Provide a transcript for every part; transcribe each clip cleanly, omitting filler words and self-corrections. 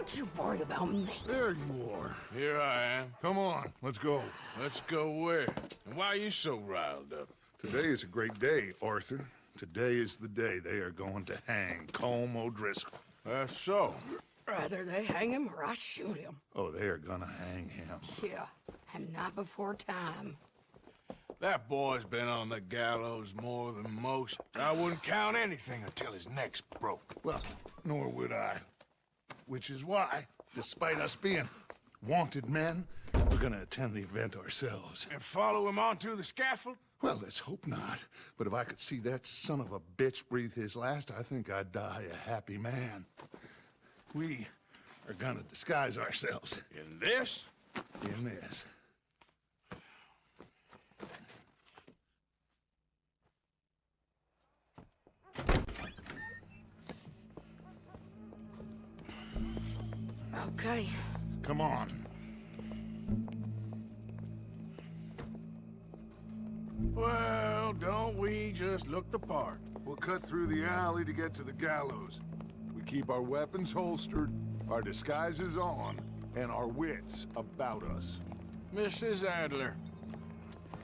Don't you worry about me. There you are. Here I am. Come on, let's go. Let's go where? And why are you so riled up? Today is a great day, Arthur. Today is the day they are going to hang Colm O'Driscoll. That's so. Rather they hang him or I shoot him. Oh, they are gonna hang him. Yeah, and not before time. That boy's been on the gallows more than most. I wouldn't count anything until his neck's broke. Well, nor would I. Which is why, despite us being wanted men, we're gonna attend the event ourselves. And follow him onto the scaffold? Well, let's hope not. But if I could see that son of a bitch breathe his last, I think I'd die a happy man. We are gonna disguise ourselves In this? in this. Okay. Come on. Well, don't we just look the part? We'll cut through the alley to get to the gallows. We keep our weapons holstered, our disguises on, and our wits about us. Mrs. Adler,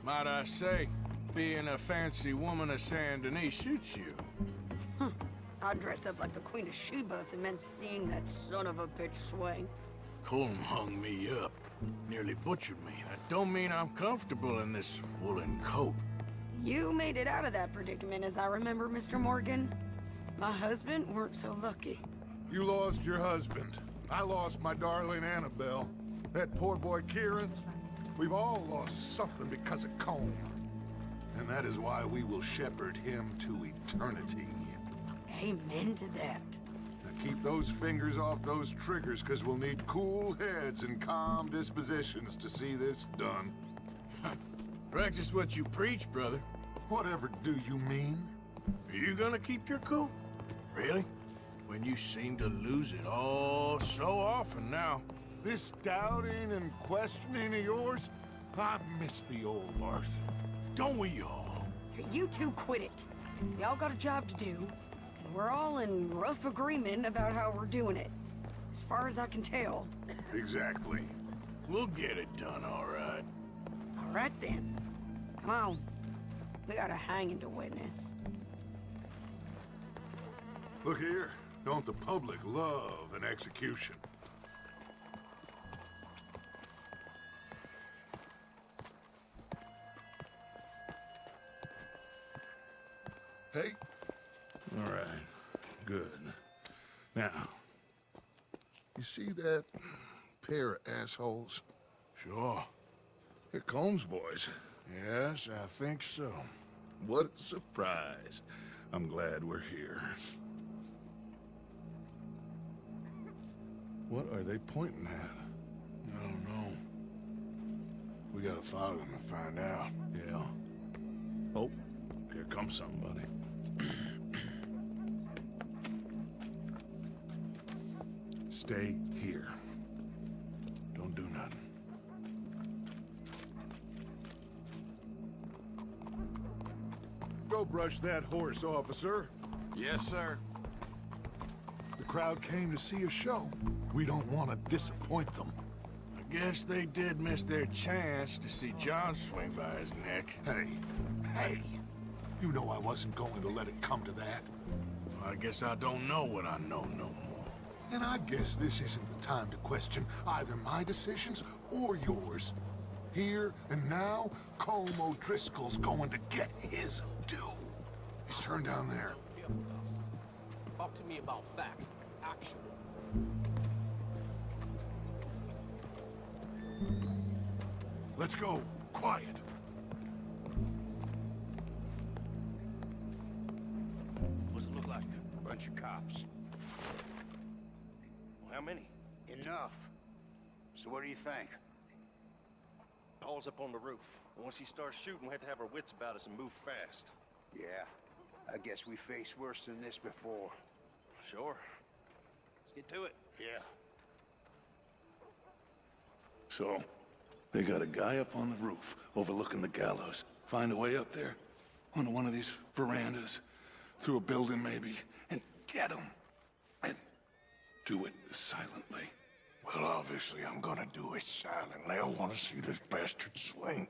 might I say, being a fancy woman of Saint Denis suits you. I'd dress up like the Queen of Sheba if it meant seeing that son of a bitch swing. Colm hung me up, nearly butchered me. That don't mean I'm comfortable in this woolen coat. You made it out of that predicament, as I remember, Mr. Morgan. My husband weren't so lucky. You lost your husband. I lost my darling Annabelle. That poor boy Kieran. We've all lost something because of Colm. And that is why we will shepherd him to eternity. Amen to that. Now keep those fingers off those triggers, because we'll need cool heads and calm dispositions to see this done. Practice what you preach, brother. Whatever do you mean? Are you gonna keep your cool? Really? When you seem to lose it all so often now. This doubting and questioning of yours, I miss the old Arthur. Don't we all? You two quit it. Y'all got a job to do, and we're all in rough agreement about how we're doing it. As far as I can tell. Exactly. We'll get it done, all right. All right then. Come on. We got a hanging to witness. Look here, don't the public love an execution? Hey? All right. Good. Now, you see that pair of assholes? Sure. They're Colm's boys. Yes, I think so. What a surprise. I'm glad we're here. What are they pointing at? I don't know. We gotta follow them and find out. Yeah. Oh, here comes somebody. Stay here. Don't do nothing. Go brush that horse, officer. Yes, sir. The crowd came to see a show. We don't want to disappoint them. I guess they did miss their chance to see John swing by his neck. Hey, you know I wasn't going to let it come to that. I guess I don't know what I know no more. And I guess this isn't the time to question either my decisions or yours. Here and now, Colm O'Driscoll's going to get his due. He's turned down there. Talk to me about facts. Actual. Let's go. Quiet. What's it look like? Bunch of cops. Well, how many? Enough. So what do you think? Paul's up on the roof. Once he starts shooting, we have to have our wits about us and move fast. Yeah, I guess we faced worse than this before. Sure. Let's get to it. Yeah. So, they got a guy up on the roof overlooking the gallows. Find a way up there, onto one of these verandas, through a building maybe, and get him. And Do it silently. Well, obviously, I'm gonna do it silently. I want to see this bastard swing.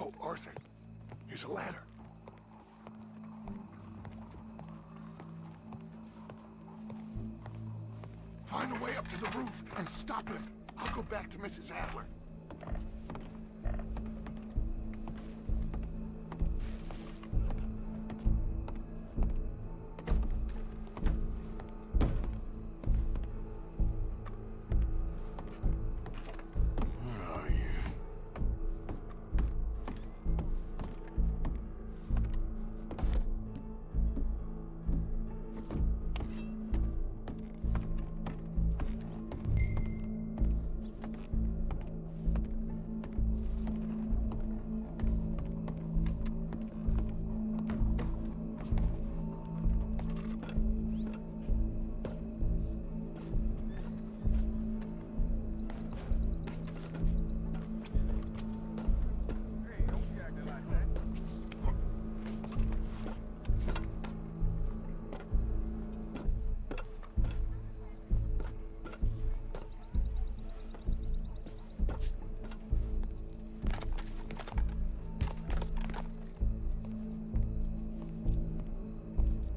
Oh, Arthur, here's a ladder. Find a way up to the roof and stop him. I'll go back to Mrs. Adler.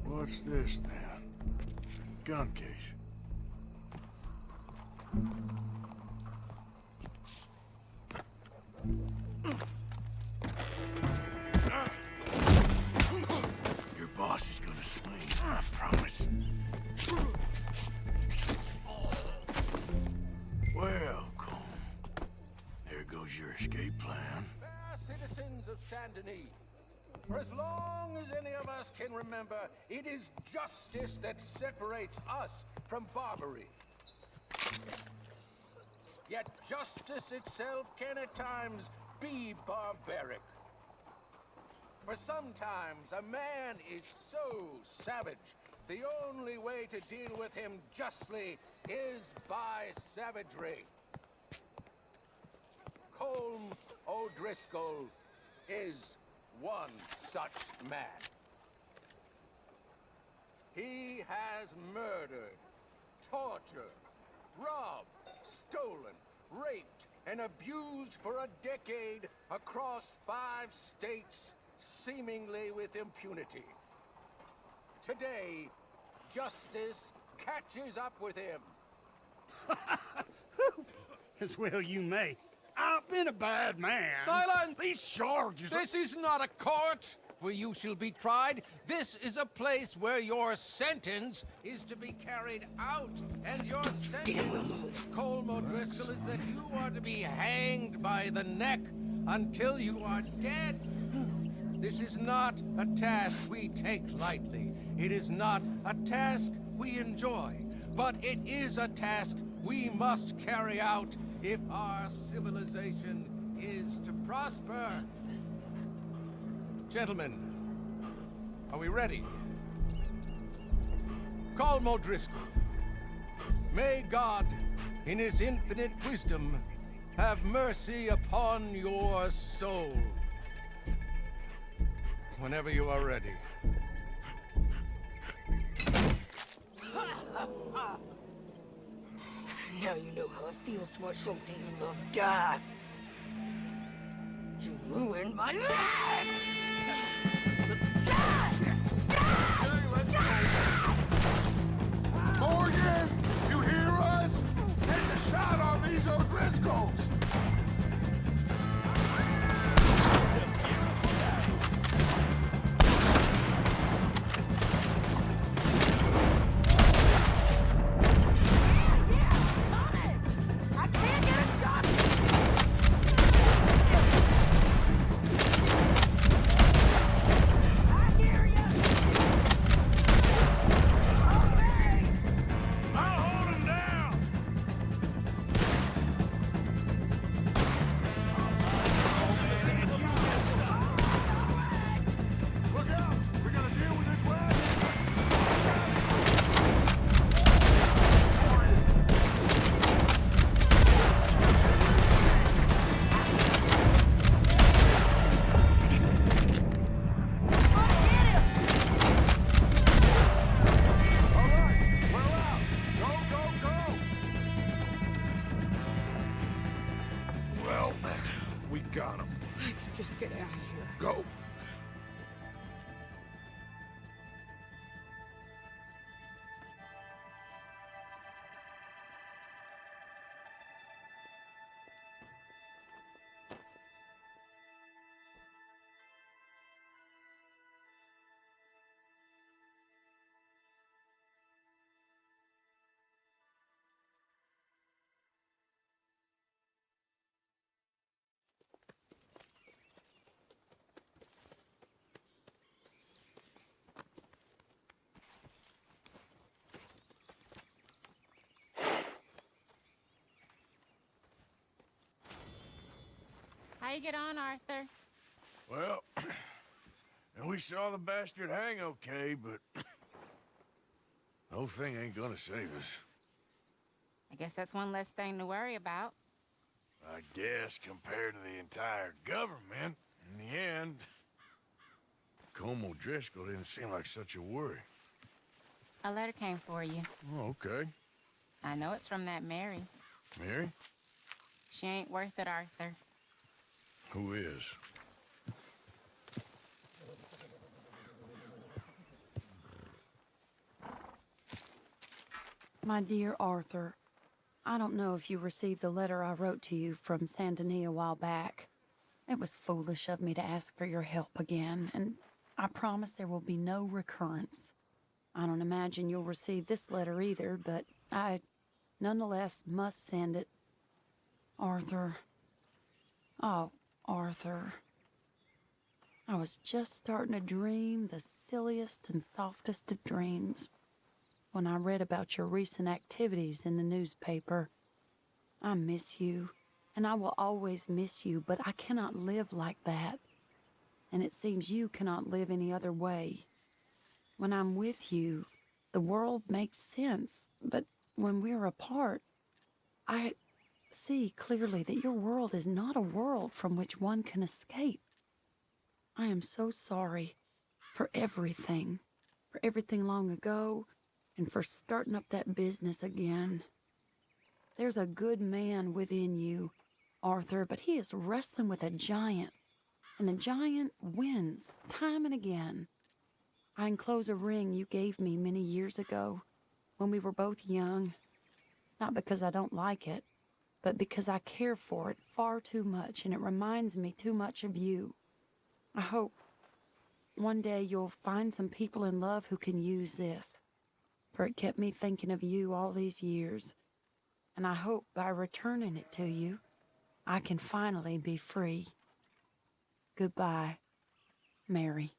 What's this, then? Gun case. Your boss is gonna swing, I promise. Well, Colm, there goes your escape plan. Fair citizens of Saint Denis, for as long as any of us can remember, it is justice that separates us from Barbary. Yet justice itself can at times be barbaric. For sometimes a man is so savage, the only way to deal with him justly is by savagery. Colm O'Driscoll is one such man. He has murdered, tortured, robbed, stolen, raped, and abused for a decade across 5 states, seemingly with impunity. Today, justice catches up with him. As well you may. I've been a bad man. Silence! These charges... This is not a court where you shall be tried. This is a place where your sentence is to be carried out. And your sentence, Colm O'Driscoll, is that you are to be hanged by the neck until you are dead. This is not a task we take lightly. It is not a task we enjoy. But it is a task we must carry out if our civilization is to prosper. Gentlemen, are we ready? Colm O'Driscoll, may God, in his infinite wisdom, have mercy upon your soul. Whenever you are ready. Now you know how it feels to watch somebody you love die. You ruined my life! Morgan, you hear us? Take a shot on these O'Driscolls! got him. Let's just get out of here. Go. How you get on, Arthur? Well, and we saw the bastard hang okay, but the whole thing ain't gonna save us. I guess that's one less thing to worry about. I guess compared to the entire government, in the end, Colm O'Driscoll didn't seem like such a worry. A letter came for you. Oh, okay. I know it's from that Mary. Mary? She ain't worth it, Arthur. Who is? My dear Arthur, I don't know if you received the letter I wrote to you from Saint Denis a while back. It was foolish of me to ask for your help again, and I promise there will be no recurrence. I don't imagine you'll receive this letter either, but I nonetheless must send it. Arthur. Oh, Arthur. I was just starting to dream the silliest and softest of dreams when I read about your recent activities in the newspaper. I miss you, and I will always miss you, but I cannot live like that. And it seems you cannot live any other way. When I'm with you, the world makes sense, but when we're apart, I see clearly that your world is not a world from which one can escape. I am so sorry for everything long ago, and for starting up that business again. There's a good man within you, Arthur, but he is wrestling with a giant, and the giant wins time and again. I enclose a ring you gave me many years ago, when we were both young, not because I don't like it, but because I care for it far too much, and it reminds me too much of you. I hope one day you'll find some people in love who can use this, for it kept me thinking of you all these years, and I hope by returning it to you, I can finally be free. Goodbye, Mary.